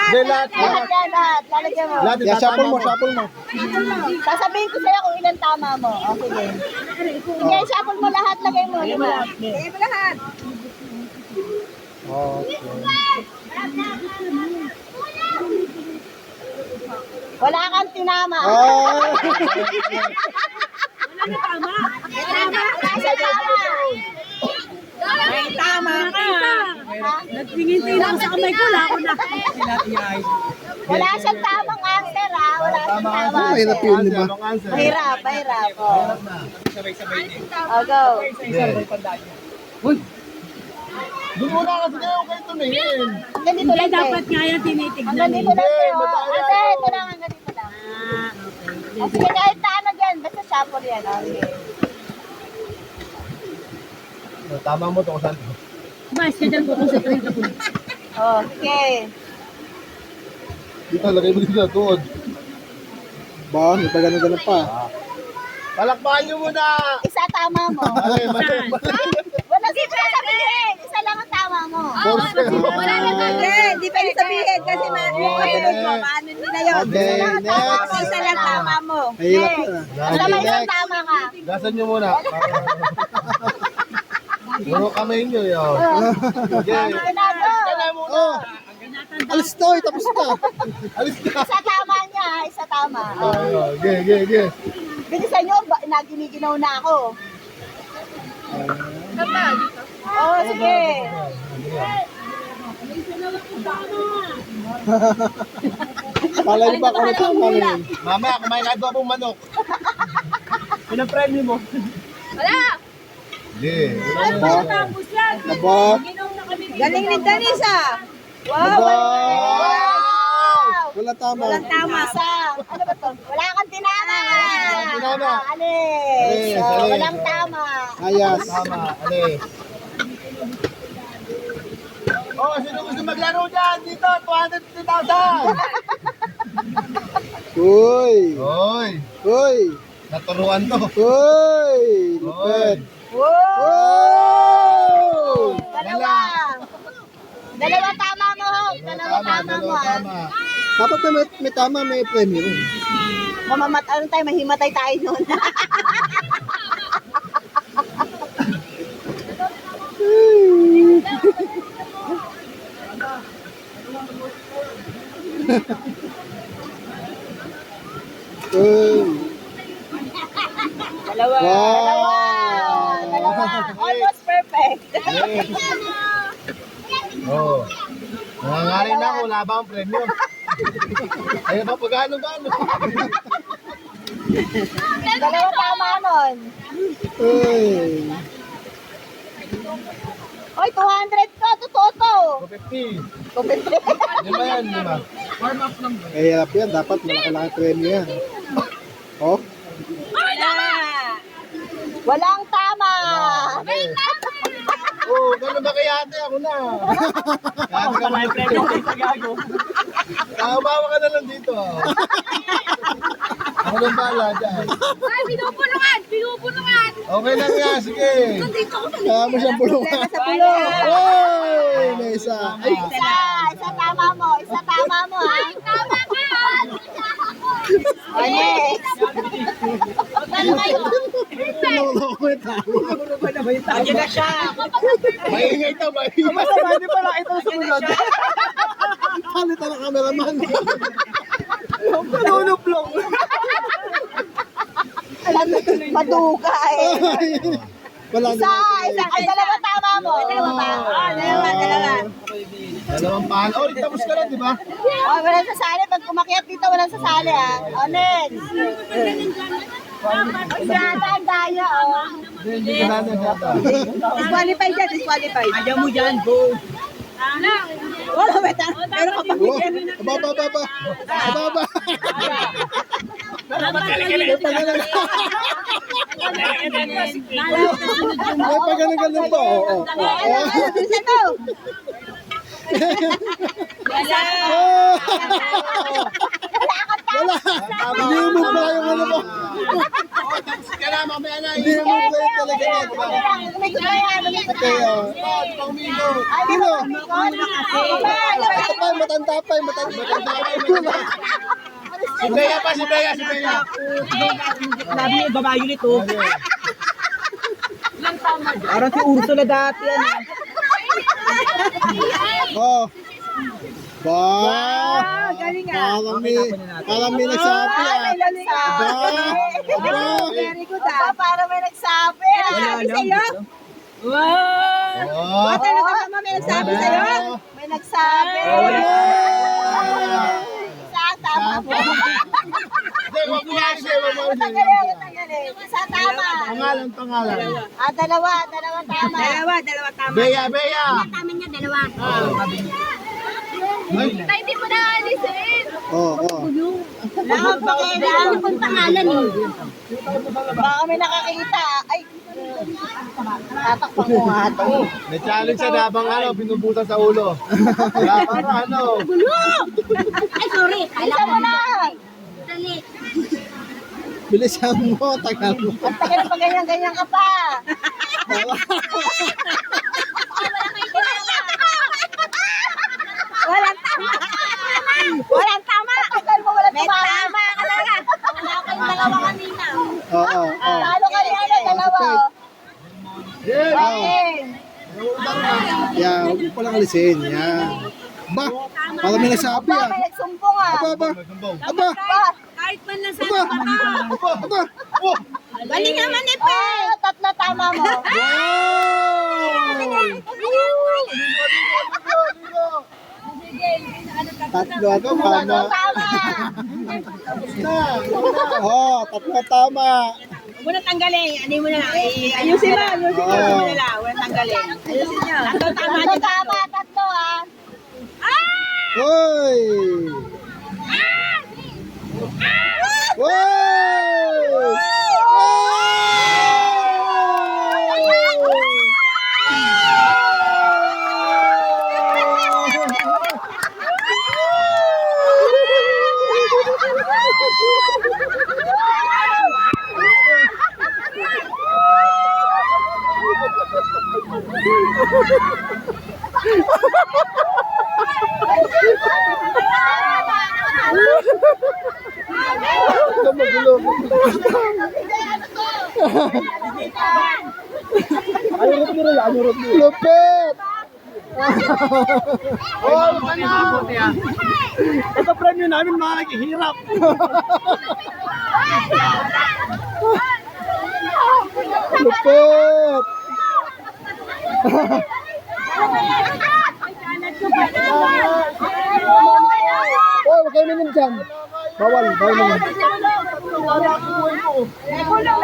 Hindi, lahat. Lahat. Lalagyan mo. Lahat, Yeah, shuffle mo. Sasabihin ko sa'yo kung ilan tama mo. O, sige. Sige, shuffle mo lahat. Lagay mo. Lagay mo lahat. Okay. Wala kang tinama. Ah, Nasa tama. May tama ka. Nagtingin-tingin ako sa kamay ko, wala ako na. Wala siyang tamang answer, ha? Wala siyang tamang mahirap answer. yun, di ba? Mahirap. O. O, go. Doon muna kasi kayo kayo tumingin. Hanggang dito Hindi, lang, dapat te. nga yan tinitignan. Hanggang dito lang, te. O. Ate, ito lang. Hanggang dito lang. O, sige, kahit na ano dyan. Basta shuffle yan. O, sige. Tama mo to kung saan. Mas, ka dyan concentrate ako. Okay. Dito, lagay mo dito sa tuod. ba, may pagano-gano pa. Palakpakan nyo muna! Isa tama mo. Ay, mali. Wala sasabihin. Isa lang ang tama mo. Wala Hindi pwede sabihin kasi masunod mo. Paano nila yun? Okay, next. Isa lang tama mo. Mahirap yun, ah. Basta may isang tama ka. Gasan nyo muna. Puro kamay nyo yun. Sige. Ginagawa. Kaya muna. Oh, alis to, tapos na. Alis ka. Isa tama niya. Isa tama. Oh. Ge. Bilisan nyo, naginiginaw na ako. Oo, sige. Palay ba kung ano tama na yun? Mamaya, kumain ka doon pong manok. Pinapremyo mo. Wala. Sige. Ba? Ba? Galing ni Danisa. Ba? Wow. Wala tama. Walang tama sa. Ano ba to? Wala kang tinama. Walang tinama. Alis. Alis, alis. Walang tama. Ayas. Tama, alis. Oh, sino gusto maglaro dyan? Dito, 250,000! Uy. Hoy, Uy. naturuan to. Uy. Lupet. Wow. Wow. Dalawa. Dalawa tama mo. Dalawa tama mo. Tama. Dapat na may tama, may premyo. Ano tayo, mahimatay tayo nun. Uy. Dalawa. Wow. Dalawa. Almost perfect. Oh. Nangangarin na ako, wala ba ang premyo? Ayun ba, pagano-gano? Dalawa tama nun. Uy. Oy, 200 ka. Totoo to. 250. Kumpitre. Lima yan, lima. Mahirap yan. Dapat malaki-laki premyo yan. Oh. Wala. Walang tama. Oh, gano'n ba kaya ate? Ako na. Ako na may premyo sa gago. Tamawa ka na lang dito. Ako nang bahala dyan. Ay, pinupulungan! Pinupulungan! Okay lang nga, sige. Kaya mo siyang bulungan. Sa bulong. Uy. May isa. Ay. Isa tama mo. Isa tama mo, ha? Tama ka. O, next. Magkano kayo? Naloko ko yung tao. Andiyan na siya. Maingay to, maingay. Masama, di pala ito sumunod. Palitan ang cameraman. Panunuplong. Maduga eh. Wala Isa. Ay, dalawa tama mo. Dalawa tama. Dalawa. Dalawang pahan. Oh, tapos ka na, di ba? Oh, walang sasali. Pag umakyat dito, walang sasali, ha? O, next. Isa ang daya, oh. Hindi ka na nagkata. Disqualified dyan, disqualified. Ayaw mo dyan, go! Wala, beta. Pero kapag Ababa. Ababa. May pagano-gano pa. Oo. isa to. Wala. Wala. Hindi mo ba yung ano mo? Oh, tapos ka na, mamaya na. Hindi mo ba yung talaga May kaya, Kaya, sino? Ito pa, matanda pa, matanda pa. Si Bea pa, si Bea, si Bea. Sabi yung babae ulit, oh. Parang si Ursula dati, ano. Oh. Ba? Galing ah. Parang may nagsabi ah. Ba? Aba? Very good Aba, ah. para may nagsabi. Sabi sa'yo? Wow! Oh. Talaga naman may nagsabi sa'yo? May nagsabi. Yeah. Isa, tama po. Hindi, wag mo kasi, wag mo kasi. Tanggalin. Isa, tama. Pangalan. Dalawa tama. Dalawa tama. Bea, Bea. Tama niya, dalawa. Ay, Hindi mo na alisin. Oo. Lahat pa kayo lang kung pangalan eh. Baka may nakakita. Ay, tatakpan ko nga ito. may challenge siya na habang binubutan sa ulo. Kaya para Ay, sorry. Isa mo na. Dali. Bilisan mo, tagal mo. Ang tagal pa ganyan ka pa. Walang tama. Walang tama. Tagal mo, walang tama. May tama ka talaga. Wala kayong dalawa kanina. Oo. Talo ka niya, dalawa. Okay. Yan, huwag mo palang alisin. Yan. Ba? Parang may nagsabi ah. May nagsumbong ah. Aba. Aba. Kahit man lang sa Aba. Aba. Galing naman eh, Oh, tatlo tama mo. Tatlo at tama. Tama. Tatlo tama. Huwag mo na tanggalin. Ano mo na lang. Ayusin mo. Ayusin mo. Ayusin mo na lang. Huwag tanggalin. Ayusin nyo. Tatlo tama. Tatlo tama, tatlo ah. Hoy! Hoy! Lupit! Oh, ano na? Ito premyo namin, mga naghihirap. Lupit! Hoy, huwag kayo minom dyan. Bawal minom. May kulong.